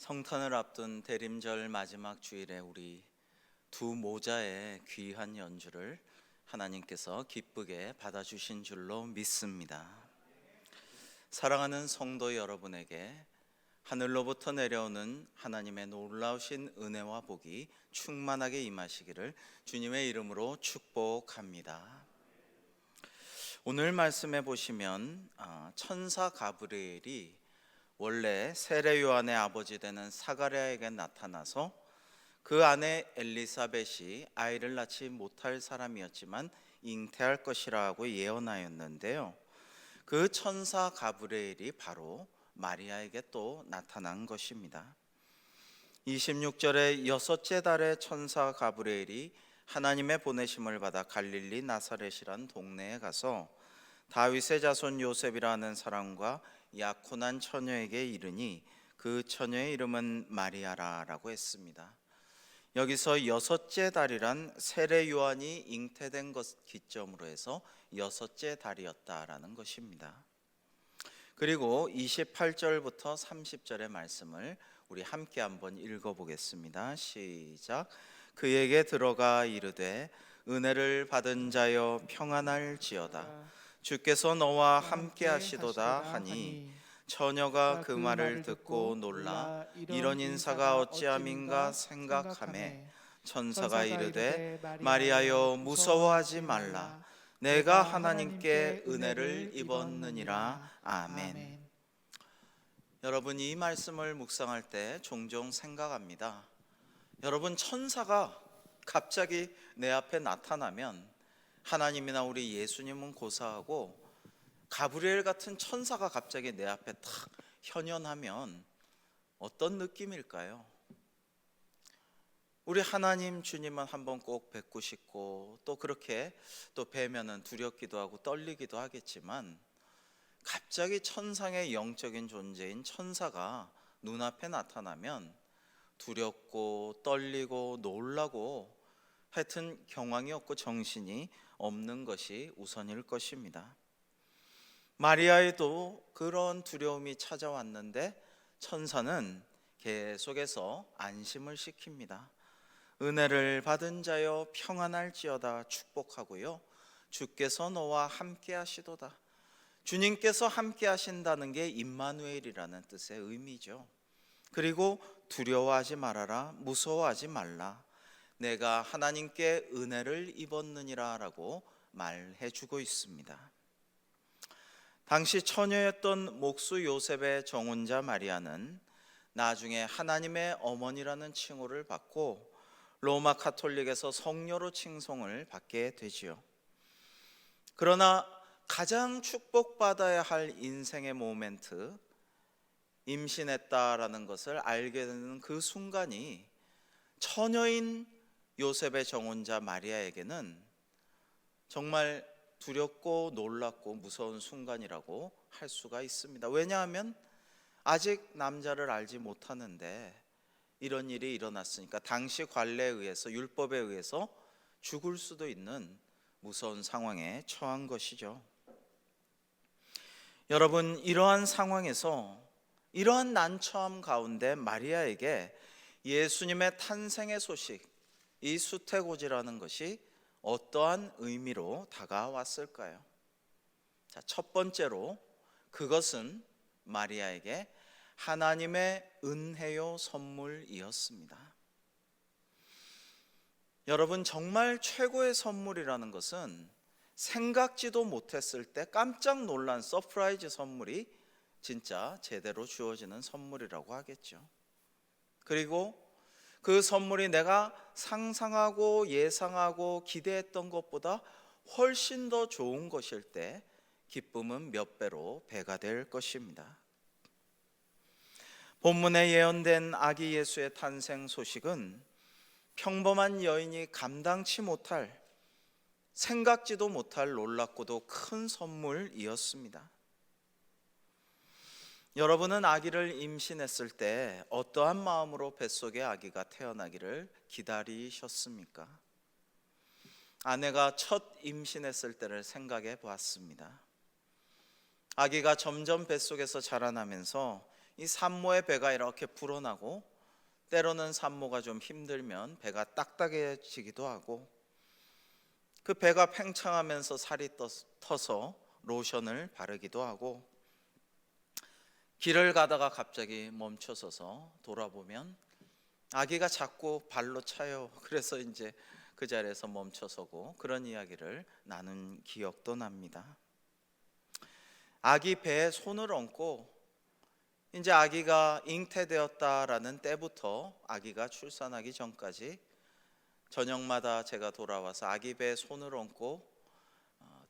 성탄을 앞둔 대림절 마지막 주일에 우리 두 모자의 귀한 연주를 하나님께서 기쁘게 받아주신 줄로 믿습니다. 사랑하는 성도 여러분에게 하늘로부터 내려오는 하나님의 놀라우신 은혜와 복이 충만하게 임하시기를 주님의 이름으로 축복합니다. 오늘 말씀해 보시면 천사 가브리엘이 원래 세례 요한의 아버지 되는 사가랴에게 나타나서 그 아내 엘리사벳이 아이를 낳지 못할 사람이었지만 잉태할 것이라고 예언하였는데요, 그 천사 가브리엘이 바로 마리아에게 또 나타난 것입니다. 26절에 여섯째 달에 천사 가브리엘이 하나님의 보내심을 받아 갈릴리 나사렛이란 동네에 가서 다윗의 자손 요셉이라는 사람과 약혼한 처녀에게 이르니 그 처녀의 이름은 마리아라라고 했습니다. 여기서 여섯째 달이란 세례 요한이 잉태된 것 기점으로 해서 여섯째 달이었다라는 것입니다. 그리고 28절부터 30절의 말씀을 우리 함께 한번 읽어보겠습니다. 시작. 그에게 들어가 이르되 은혜를 받은 자여 평안할지어다. 주께서 너와 함께 하시도다 하니 처녀가 그 말을 듣고 놀라 이런 인사가 어찌함인가 생각하매 천사가 이르되 마리아여 무서워하지 말라. 내가 하나님께 은혜를 입었느니라. 아멘. 여러분, 이 말씀을 묵상할 때 종종 생각합니다. 여러분, 천사가 갑자기 내 앞에 나타나면 하나님이나 우리 예수님은 고사하고 가브리엘 같은 천사가 갑자기 내 앞에 탁 현현하면 어떤 느낌일까요? 우리 하나님 주님은 한번 꼭 뵙고 싶고 또 그렇게 또 뵈면은 두렵기도 하고 떨리기도 하겠지만, 갑자기 천상의 영적인 존재인 천사가 눈앞에 나타나면 두렵고 떨리고 놀라고 하여튼 경황이 없고 정신이 없는 것이 우선일 것입니다. 마리아에도 그런 두려움이 찾아왔는데 천사는 계속해서 안심을 시킵니다. 은혜를 받은 자여 평안할지어다 축복하고요, 주께서 너와 함께 하시도다. 주님께서 함께 하신다는 게 임마누엘이라는 뜻의 의미죠. 그리고 두려워하지 말아라, 무서워하지 말라. 내가 하나님께 은혜를 입었느니라 라고 말해주고 있습니다. 당시 처녀였던 목수 요셉의 정혼자 마리아는 나중에 하나님의 어머니라는 칭호를 받고 로마 카톨릭에서 성녀로 칭송을 받게 되지요. 그러나 가장 축복받아야 할 인생의 모멘트, 임신했다라는 것을 알게 되는 그 순간이 처녀인 요셉의 정혼자 마리아에게는 정말 두렵고 놀랍고 무서운 순간이라고 할 수가 있습니다. 왜냐하면 아직 남자를 알지 못하는데 이런 일이 일어났으니까 당시 관례에 의해서, 율법에 의해서 죽을 수도 있는 무서운 상황에 처한 것이죠. 여러분, 이러한 상황에서, 이러한 난처함 가운데 마리아에게 예수님의 탄생의 소식, 이 수태고지라는 것이 어떠한 의미로 다가왔을까요? 자, 첫 번째로 그것은 마리아에게 하나님의 은혜요 선물이었습니다. 여러분, 정말 최고의 선물이라는 것은 생각지도 못했을 때 깜짝 놀란 서프라이즈 선물이 진짜 제대로 주어지는 선물이라고 하겠죠. 그리고 그 선물이 내가 상상하고 예상하고 기대했던 것보다 훨씬 더 좋은 것일 때 기쁨은 몇 배로 배가 될 것입니다. 본문에 예언된 아기 예수의 탄생 소식은 평범한 여인이 감당치 못할, 생각지도 못할 놀랍고도 큰 선물이었습니다. 여러분은 아기를 임신했을 때 어떠한 마음으로 뱃속에 아기가 태어나기를 기다리셨습니까? 아내가 첫 임신했을 때를 생각해 보았습니다. 아기가 점점 뱃속에서 자라나면서 이 산모의 배가 이렇게 불어나고, 때로는 산모가 좀 힘들면 배가 딱딱해지기도 하고, 그 배가 팽창하면서 살이 터서 로션을 바르기도 하고, 길을 가다가 갑자기 멈춰서서 돌아보면 아기가 자꾸 발로 차요. 그래서 이제 그 자리에서 멈춰서고, 그런 이야기를 나눈 기억도 납니다. 아기 배에 손을 얹고 이제 아기가 잉태되었다라는 때부터 아기가 출산하기 전까지 저녁마다 제가 돌아와서 아기 배에 손을 얹고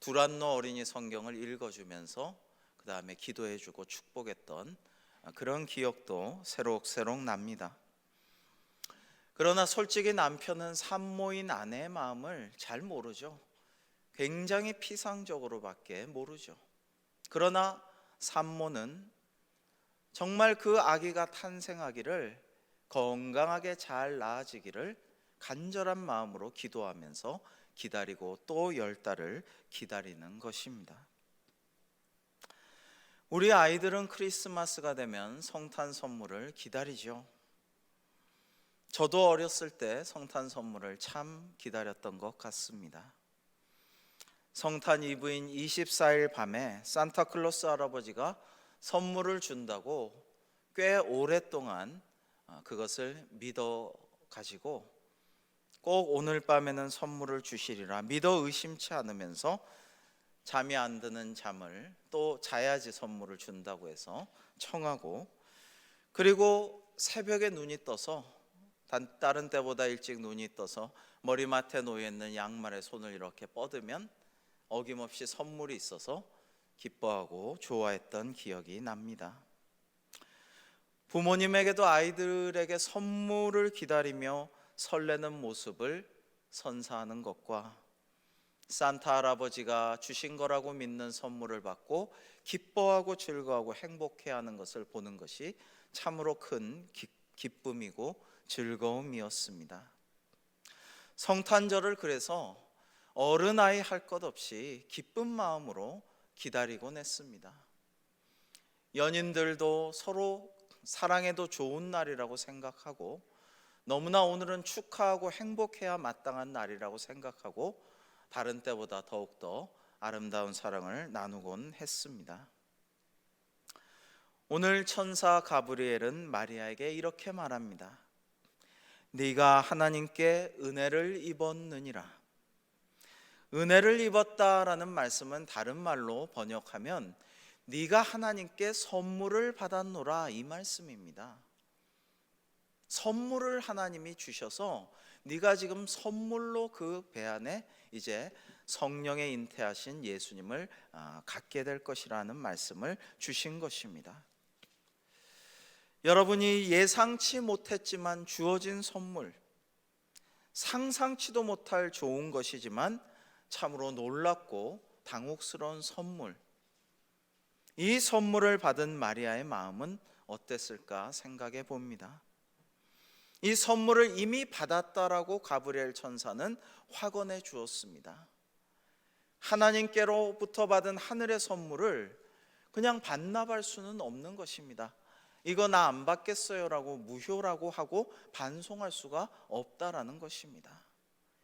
두란노 어린이 성경을 읽어주면서 그 다음에 기도해주고 축복했던 그런 기억도 새록새록 납니다. 그러나 솔직히 남편은 산모인 아내의 마음을 잘 모르죠. 굉장히 피상적으로밖에 모르죠. 그러나 산모는 정말 그 아기가 탄생하기를, 건강하게 잘 낳아지기를 간절한 마음으로 기도하면서 기다리고 또 10달을 기다리는 것입니다. 우리 아이들은 크리스마스가 되면 성탄 선물을 기다리죠. 저도 어렸을 때 성탄 선물을 참 기다렸던 것 같습니다. 성탄 이브인 24일 밤에 산타클로스 할아버지가 선물을 준다고 꽤 오랫동안 그것을 믿어 가지고 꼭 오늘 밤에는 선물을 주시리라 믿어 의심치 않으면서 잠이 안 드는 잠을 또 자야지 선물을 준다고 해서 청하고, 그리고 새벽에 눈이 떠서, 다른 때보다 일찍 눈이 떠서 머리맡에 놓여있는 양말에 손을 이렇게 뻗으면 어김없이 선물이 있어서 기뻐하고 좋아했던 기억이 납니다. 부모님에게도 아이들에게 선물을 기다리며 설레는 모습을 선사하는 것과 산타 할아버지가 주신 거라고 믿는 선물을 받고 기뻐하고 즐거워하고 행복해하는 것을 보는 것이 참으로 큰 기쁨이고 즐거움이었습니다. 성탄절을 그래서 어른아이 할 것 없이 기쁜 마음으로 기다리곤 했습니다. 연인들도 서로 사랑해도 좋은 날이라고 생각하고, 너무나 오늘은 축하하고 행복해야 마땅한 날이라고 생각하고 다른 때보다 더욱더 아름다운 사랑을 나누곤 했습니다. 오늘 천사 가브리엘은 마리아에게 이렇게 말합니다. 네가 하나님께 은혜를 입었느니라. 은혜를 입었다라는 말씀은 다른 말로 번역하면 네가 하나님께 선물을 받았노라, 이 말씀입니다. 선물을 하나님이 주셔서 네가 지금 선물로 그 배 안에 이제 성령에 잉태하신 예수님을 갖게 될 것이라는 말씀을 주신 것입니다. 여러분이 예상치 못했지만 주어진 선물, 상상치도 못할 좋은 것이지만 참으로 놀랍고 당혹스러운 선물, 이 선물을 받은 마리아의 마음은 어땠을까 생각해 봅니다. 이 선물을 이미 받았다라고 가브리엘 천사는 확언해 주었습니다. 하나님께로부터 받은 하늘의 선물을 그냥 반납할 수는 없는 것입니다. 이거 나 안 받겠어요 라고 무효라고 하고 반송할 수가 없다라는 것입니다.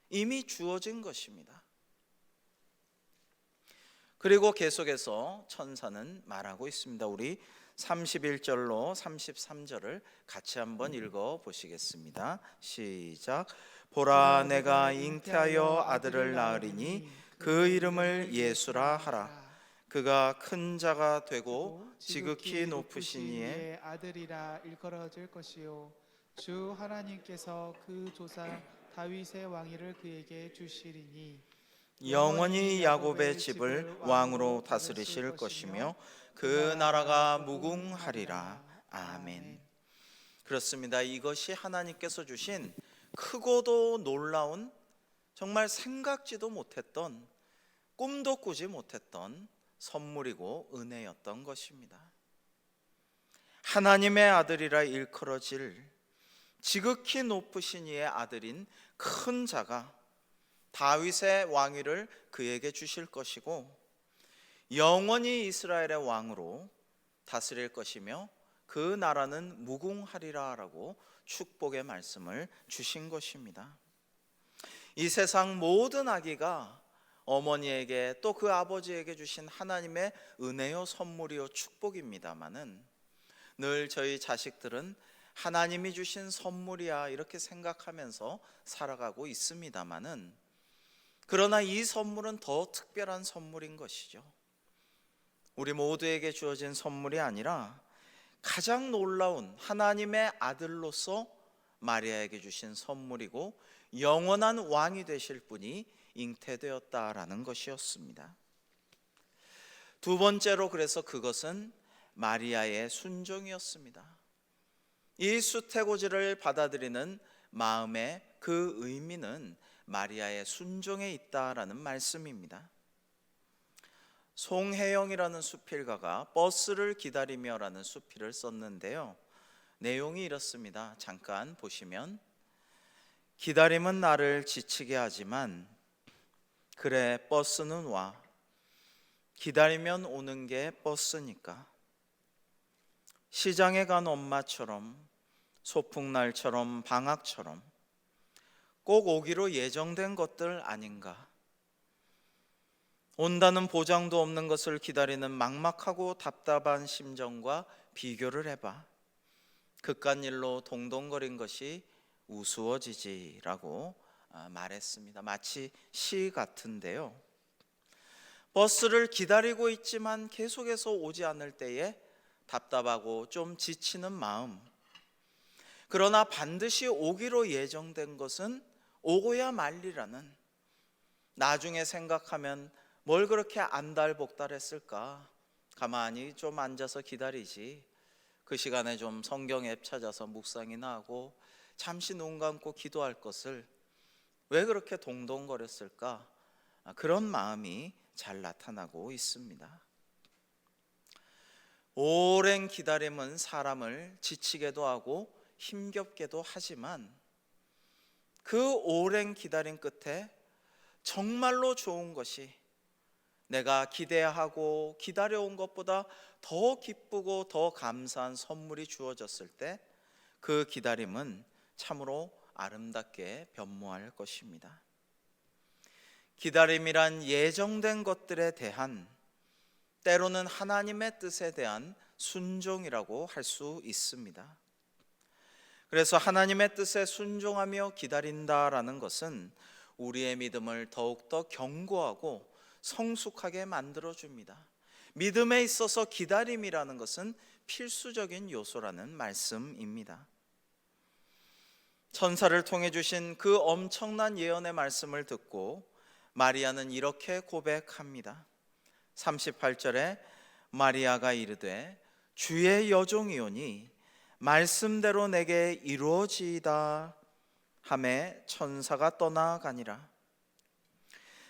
이미 주어진 것입니다. 그리고 계속해서 천사는 말하고 있습니다. 우리 31절로 33절을 같이 한번 읽어 보시겠습니다. 시작. 보라, 내가 잉태하여 아들을 낳으리니 그 이름을 예수라 하라. 그가 큰 자가 되고 지극히 높으신 이의 아들이라 일컬어질 것이요 주 하나님께서 그 조상 다윗의 왕위를 그에게 주시리니 영원히 야곱의 집을 왕으로 다스리실 것이며 그 나라가 무궁하리라. 아멘. 그렇습니다. 이것이 하나님께서 주신 크고도 놀라운, 정말 생각지도 못했던, 꿈도 꾸지 못했던 선물이고 은혜였던 것입니다. 하나님의 아들이라 일컬어질 지극히 높으신 이의 아들인 큰 자가 다윗의 왕위를 그에게 주실 것이고 영원히 이스라엘의 왕으로 다스릴 것이며 그 나라는 무궁하리라라고 축복의 말씀을 주신 것입니다. 이 세상 모든 아기가 어머니에게 또 그 아버지에게 주신 하나님의 은혜요 선물이요 축복입니다마는 늘 저희 자식들은 하나님이 주신 선물이야 이렇게 생각하면서 살아가고 있습니다마는 그러나 이 선물은 더 특별한 선물인 것이죠. 우리 모두에게 주어진 선물이 아니라 가장 놀라운 하나님의 아들로서 마리아에게 주신 선물이고 영원한 왕이 되실 분이 잉태되었다라는 것이었습니다. 두 번째로 그래서 그것은 마리아의 순종이었습니다. 이 수태고지를 받아들이는 마음의 그 의미는 마리아의 순종에 있다라는 말씀입니다. 송혜영이라는 수필가가 버스를 기다리며라는 수필을 썼는데요, 내용이 이렇습니다. 잠깐 보시면, 기다림은 나를 지치게 하지만 그래 버스는 와. 기다리면 오는 게 버스니까. 시장에 간 엄마처럼, 소풍날처럼, 방학처럼 꼭 오기로 예정된 것들 아닌가. 온다는 보장도 없는 것을 기다리는 막막하고 답답한 심정과 비교를 해봐. 그깟 일로 동동거린 것이 우스워지지라고 말했습니다. 마치 시 같은데요, 버스를 기다리고 있지만 계속해서 오지 않을 때에 답답하고 좀 지치는 마음, 그러나 반드시 오기로 예정된 것은 오고야 말리라는, 나중에 생각하면 뭘 그렇게 안달복달했을까, 가만히 좀 앉아서 기다리지, 그 시간에 좀 성경 앱 찾아서 묵상이나 하고 잠시 눈 감고 기도할 것을 왜 그렇게 동동거렸을까, 그런 마음이 잘 나타나고 있습니다. 오랜 기다림은 사람을 지치게도 하고 힘겹게도 하지만 그 오랜 기다림 끝에 정말로 좋은 것이, 내가 기대하고 기다려온 것보다 더 기쁘고 더 감사한 선물이 주어졌을 때 그 기다림은 참으로 아름답게 변모할 것입니다. 기다림이란 예정된 것들에 대한, 때로는 하나님의 뜻에 대한 순종이라고 할 수 있습니다. 그래서 하나님의 뜻에 순종하며 기다린다라는 것은 우리의 믿음을 더욱더 견고하고 성숙하게 만들어줍니다. 믿음에 있어서 기다림이라는 것은 필수적인 요소라는 말씀입니다. 천사를 통해 주신 그 엄청난 예언의 말씀을 듣고 마리아는 이렇게 고백합니다. 38절에 마리아가 이르되 주의 여종이오니 말씀대로 내게 이루어지이다 하매 천사가 떠나가니라.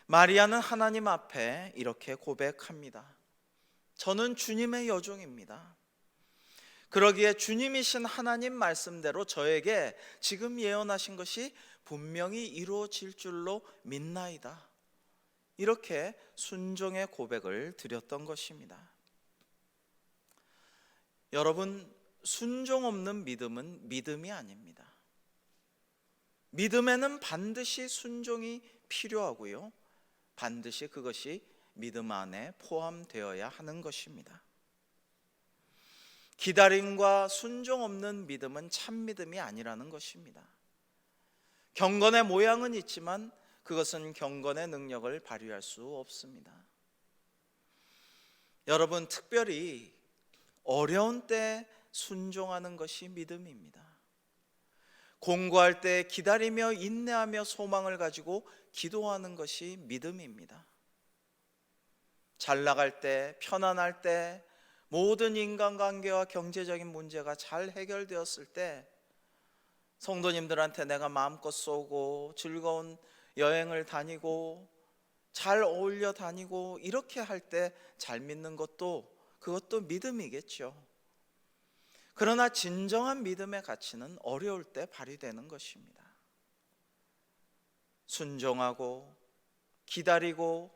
마리아는 하나님 앞에 이렇게 고백합니다. 저는 주님의 여종입니다. 그러기에 주님이신 하나님 말씀대로 저에게 지금 예언하신 것이 분명히 이루어질 줄로 믿나이다. 이렇게 순종의 고백을 드렸던 것입니다. 여러분, 순종 없는 믿음은 믿음이 아닙니다. 믿음에는 반드시 순종이 필요하고요, 반드시 그것이 믿음 안에 포함되어야 하는 것입니다. 기다림과 순종 없는 믿음은 참 믿음이 아니라는 것입니다. 경건의 모양은 있지만 그것은 경건의 능력을 발휘할 수 없습니다. 여러분, 특별히 어려운 때 순종하는 것이 믿음입니다. 공부할 때 기다리며 인내하며 소망을 가지고 기도하는 것이 믿음입니다. 잘 나갈 때, 편안할 때, 모든 인간관계와 경제적인 문제가 잘 해결되었을 때 성도님들한테 내가 마음껏 쏘고 즐거운 여행을 다니고 잘 어울려 다니고 이렇게 할 때 잘 믿는 것도, 그것도 믿음이겠죠. 그러나 진정한 믿음의 가치는 어려울 때 발휘되는 것입니다. 순종하고 기다리고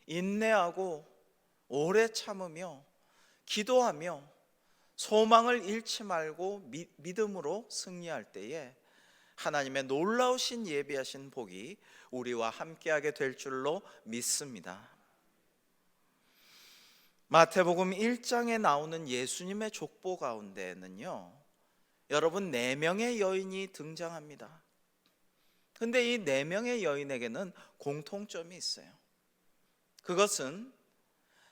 인내하고 오래 참으며 기도하며 소망을 잃지 말고 믿음으로 승리할 때에 하나님의 놀라우신 예비하신 복이 우리와 함께하게 될 줄로 믿습니다. 마태복음 1장에 나오는 예수님의 족보 가운데에는요, 여러분 4명의 여인이 등장합니다. 근데 이 4명의 여인에게는 공통점이 있어요. 그것은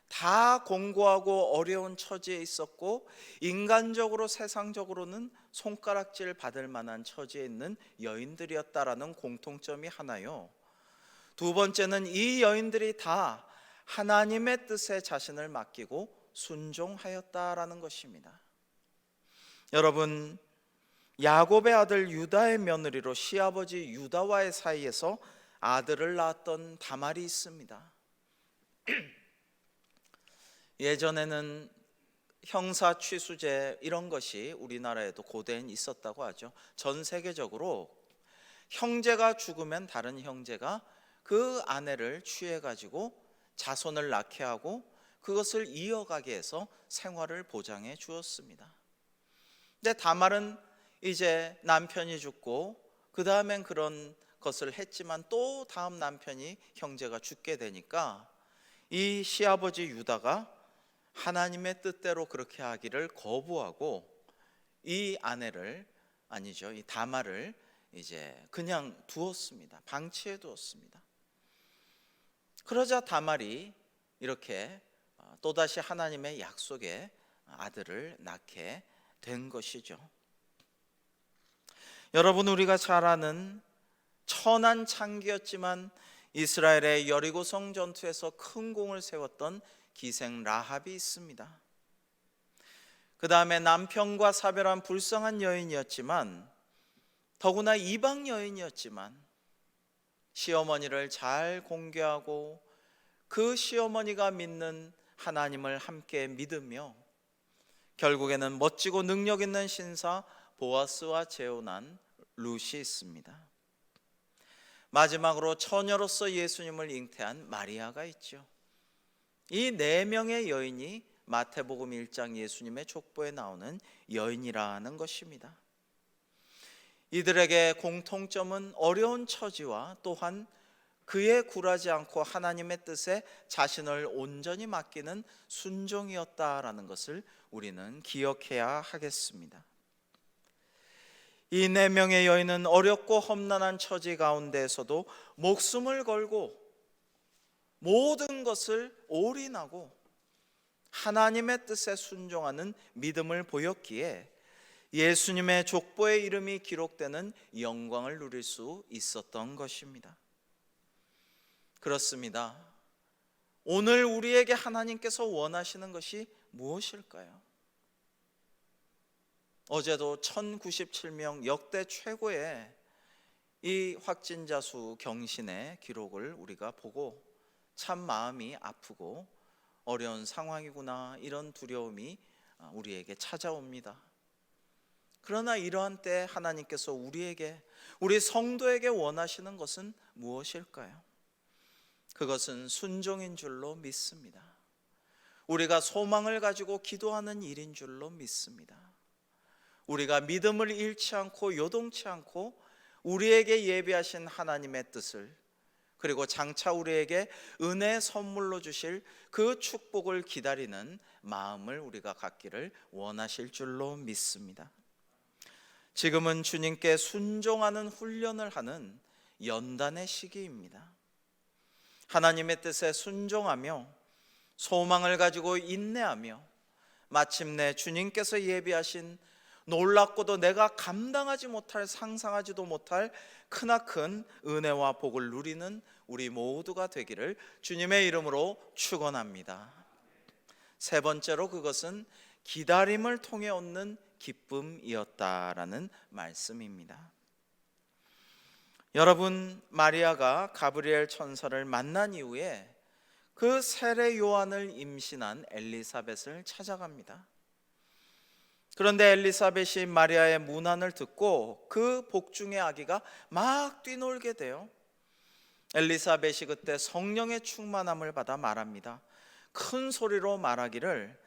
다 공고하고 어려운 처지에 있었고 인간적으로 세상적으로는 손가락질 받을 만한 처지에 있는 여인들이었다라는 공통점이 하나요. 두 번째는 이 여인들이 다 하나님의 뜻에 자신을 맡기고 순종하였다라는 것입니다. 여러분, 야곱의 아들 유다의 며느리로 시아버지 유다와의 사이에서 아들을 낳았던 다말이 있습니다. 예전에는 형사 취수제 이런 것이 우리나라에도 고대엔 있었다고 하죠. 전 세계적으로 형제가 죽으면 다른 형제가 그 아내를 취해가지고 자손을 낳게 하고 그것을 이어가게 해서 생활을 보장해 주었습니다. 근데 다말은 이제 남편이 죽고 그 다음엔 그런 것을 했지만 또 다음 남편이 형제가 죽게 되니까 이 시아버지 유다가 하나님의 뜻대로 그렇게 하기를 거부하고 이 아내를 이 다말을 이제 그냥 두었습니다. 방치해 두었습니다. 그러자 다말이 이렇게 또다시 하나님의 약속의 아들을 낳게 된 것이죠. 여러분, 우리가 잘 아는 천한 창기였지만 이스라엘의 여리고성 전투에서 큰 공을 세웠던 기생 라합이 있습니다. 그 다음에 남편과 사별한 불쌍한 여인이었지만 더구나 이방 여인이었지만 시어머니를 잘 공경하고 그 시어머니가 믿는 하나님을 함께 믿으며 결국에는 멋지고 능력 있는 신사 보아스와 재혼한 룻이 있습니다. 마지막으로 처녀로서 예수님을 잉태한 마리아가 있죠. 이 4명의 여인이 마태복음 1장 예수님의 족보에 나오는 여인이라는 것입니다. 이들에게 공통점은 어려운 처지와 또한 그에 굴하지 않고 하나님의 뜻에 자신을 온전히 맡기는 순종이었다라는 것을 우리는 기억해야 하겠습니다. 이 4명의 여인은 어렵고 험난한 처지 가운데에서도 목숨을 걸고 모든 것을 올인하고 하나님의 뜻에 순종하는 믿음을 보였기에 예수님의 족보의 이름이 기록되는 영광을 누릴 수 있었던 것입니다. 그렇습니다. 오늘 우리에게 하나님께서 원하시는 것이 무엇일까요? 어제도 1097명 역대 최고의 이 확진자 수 경신의 기록을 우리가 보고 참 마음이 아프고 어려운 상황이구나 이런 두려움이 우리에게 찾아옵니다. 그러나 이러한 때 하나님께서 우리 성도에게 원하시는 것은 무엇일까요? 그것은 순종인 줄로 믿습니다. 우리가 소망을 가지고 기도하는 일인 줄로 믿습니다. 우리가 믿음을 잃지 않고 요동치 않고 우리에게 예비하신 하나님의 뜻을 그리고 장차 우리에게 은혜 선물로 주실 그 축복을 기다리는 마음을 우리가 갖기를 원하실 줄로 믿습니다. 지금은 주님께 순종하는 훈련을 하는 연단의 시기입니다. 하나님의 뜻에 순종하며 소망을 가지고 인내하며 마침내 주님께서 예비하신 놀랍고도 내가 감당하지 못할 상상하지도 못할 크나큰 은혜와 복을 누리는 우리 모두가 되기를 주님의 이름으로 축원합니다. 세 번째로 그것은 기다림을 통해 얻는 기쁨이었다라는 말씀입니다. 여러분, 마리아가 가브리엘 천사를 만난 이후에 그 세례 요한을 임신한 엘리사벳을 찾아갑니다. 그런데 엘리사벳이 마리아의 문안을 듣고 그 복중의 아기가 막 뛰놀게 돼요. 엘리사벳이 그때 성령의 충만함을 받아 말합니다. 큰 소리로 말하기를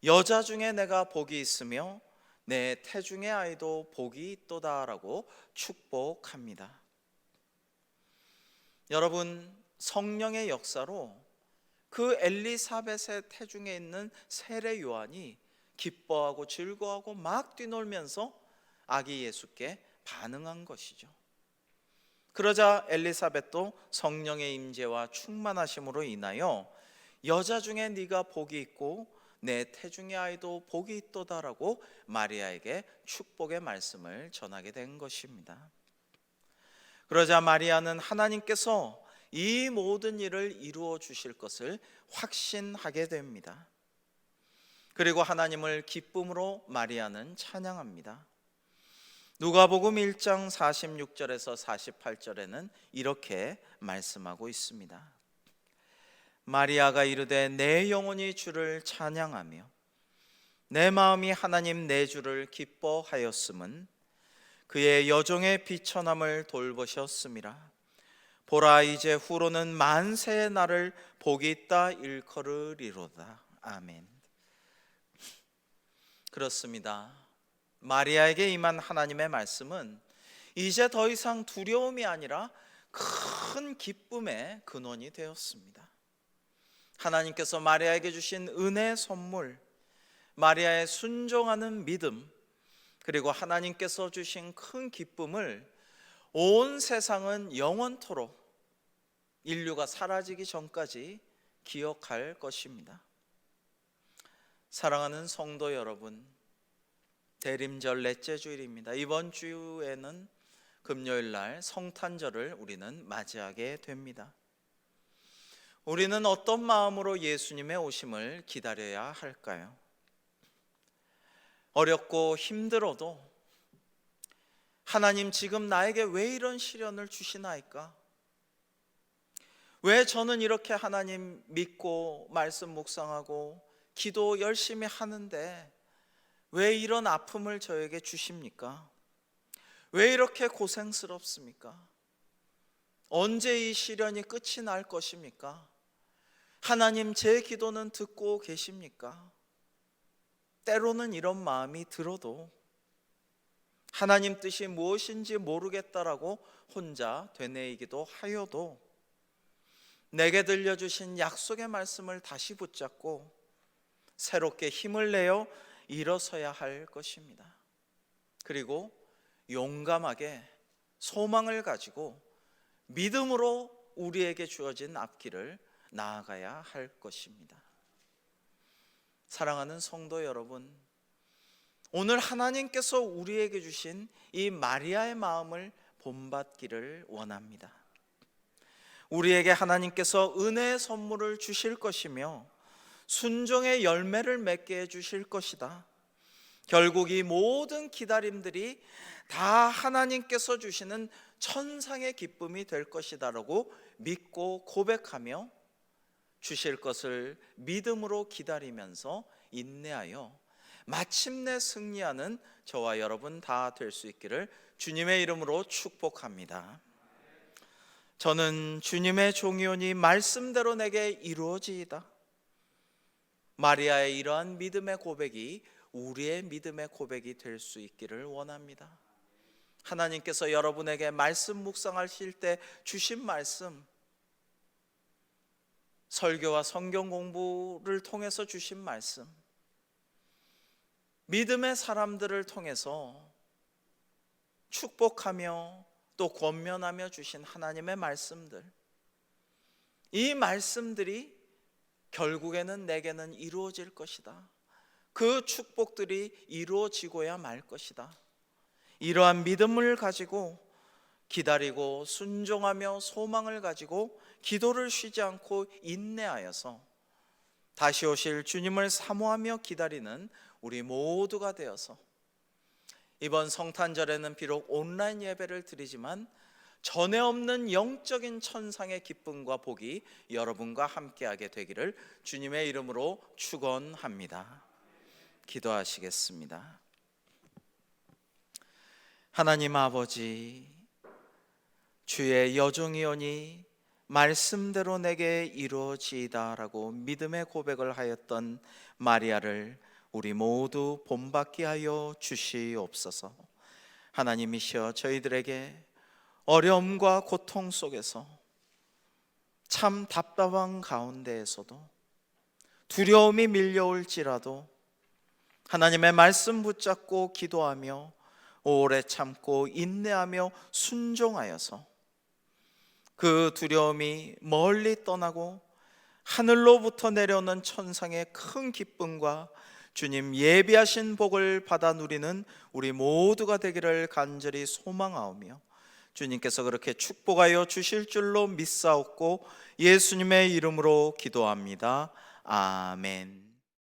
여자 중에 내가 복이 있으며 내 태중의 아이도 복이 있도다라고 축복합니다. 여러분, 성령의 역사로 그 엘리사벳의 태중에 있는 세례 요한이 기뻐하고 즐거워하고 막 뛰놀면서 아기 예수께 반응한 것이죠. 그러자 엘리사벳도 성령의 임재와 충만하심으로 인하여 여자 중에 네가 복이 있고 내 태중의 아이도 복이 있도다라고 마리아에게 축복의 말씀을 전하게 된 것입니다. 그러자 마리아는 하나님께서 이 모든 일을 이루어 주실 것을 확신하게 됩니다. 그리고 하나님을 기쁨으로 마리아는 찬양합니다. 누가복음 1장 46절에서 48절에는 이렇게 말씀하고 있습니다. 마리아가 이르되 내 영혼이 주를 찬양하며 내 마음이 하나님 내 주를 기뻐하였음은 그의 여종의 비천함을 돌보셨음이라. 보라, 이제 후로는 만세의 날을 복이 있다 일컬으리로다. 아멘. 그렇습니다. 마리아에게 임한 하나님의 말씀은 이제 더 이상 두려움이 아니라 큰 기쁨의 근원이 되었습니다. 하나님께서 마리아에게 주신 은혜의 선물, 마리아의 순종하는 믿음, 그리고 하나님께서 주신 큰 기쁨을 온 세상은 영원토록 인류가 사라지기 전까지 기억할 것입니다. 사랑하는 성도 여러분, 대림절 넷째 주일입니다. 이번 주에는 금요일 날 성탄절을 우리는 맞이하게 됩니다. 우리는 어떤 마음으로 예수님의 오심을 기다려야 할까요? 어렵고 힘들어도 하나님, 지금 나에게 왜 이런 시련을 주시나이까? 왜 저는 이렇게 하나님 믿고 말씀 묵상하고 기도 열심히 하는데 왜 이런 아픔을 저에게 주십니까? 왜 이렇게 고생스럽습니까? 언제 이 시련이 끝이 날 것입니까? 하나님, 제 기도는 듣고 계십니까? 때로는 이런 마음이 들어도 하나님 뜻이 무엇인지 모르겠다라고 혼자 되뇌이기도 하여도 내게 들려주신 약속의 말씀을 다시 붙잡고 새롭게 힘을 내어 일어서야 할 것입니다. 그리고 용감하게 소망을 가지고 믿음으로 우리에게 주어진 앞길을 나아가야 할 것입니다. 사랑하는 성도 여러분, 오늘 하나님께서 우리에게 주신 이 마리아의 마음을 본받기를 원합니다. 우리에게 하나님께서 은혜의 선물을 주실 것이며 순종의 열매를 맺게 해주실 것이다. 결국 이 모든 기다림들이 다 하나님께서 주시는 천상의 기쁨이 될 것이다 라고 믿고 고백하며 주실 것을 믿음으로 기다리면서 인내하여 마침내 승리하는 저와 여러분 다 될 수 있기를 주님의 이름으로 축복합니다. 저는 주님의 종이오니 말씀대로 내게 이루어지이다. 마리아의 이러한 믿음의 고백이 우리의 믿음의 고백이 될 수 있기를 원합니다. 하나님께서 여러분에게 말씀 묵상하실 때 주신 말씀, 설교와 성경 공부를 통해서 주신 말씀, 믿음의 사람들을 통해서 축복하며 또 권면하며 주신 하나님의 말씀들, 이 말씀들이 결국에는 내게는 이루어질 것이다. 그 축복들이 이루어지고야 말 것이다. 이러한 믿음을 가지고 기다리고 순종하며 소망을 가지고 기도를 쉬지 않고 인내하여서 다시 오실 주님을 사모하며 기다리는 우리 모두가 되어서 이번 성탄절에는 비록 온라인 예배를 드리지만 전에 없는 영적인 천상의 기쁨과 복이 여러분과 함께하게 되기를 주님의 이름으로 축원합니다. 기도하시겠습니다. 하나님 아버지, 주의 여종이오니 말씀대로 내게 이루어지이다라고 믿음의 고백을 하였던 마리아를 우리 모두 본받게 하여 주시옵소서. 하나님이시여, 저희들에게 어려움과 고통 속에서 참 답답한 가운데에서도 두려움이 밀려올지라도 하나님의 말씀 붙잡고 기도하며 오래 참고 인내하며 순종하여서 그 두려움이 멀리 떠나고 하늘로부터 내려오는 천상의 큰 기쁨과 주님 예비하신 복을 받아 누리는 우리 모두가 되기를 간절히 소망하오며, 주님께서 그렇게 축복하여 주실 줄로 믿사옵고 예수님의 이름으로 기도합니다. 아멘.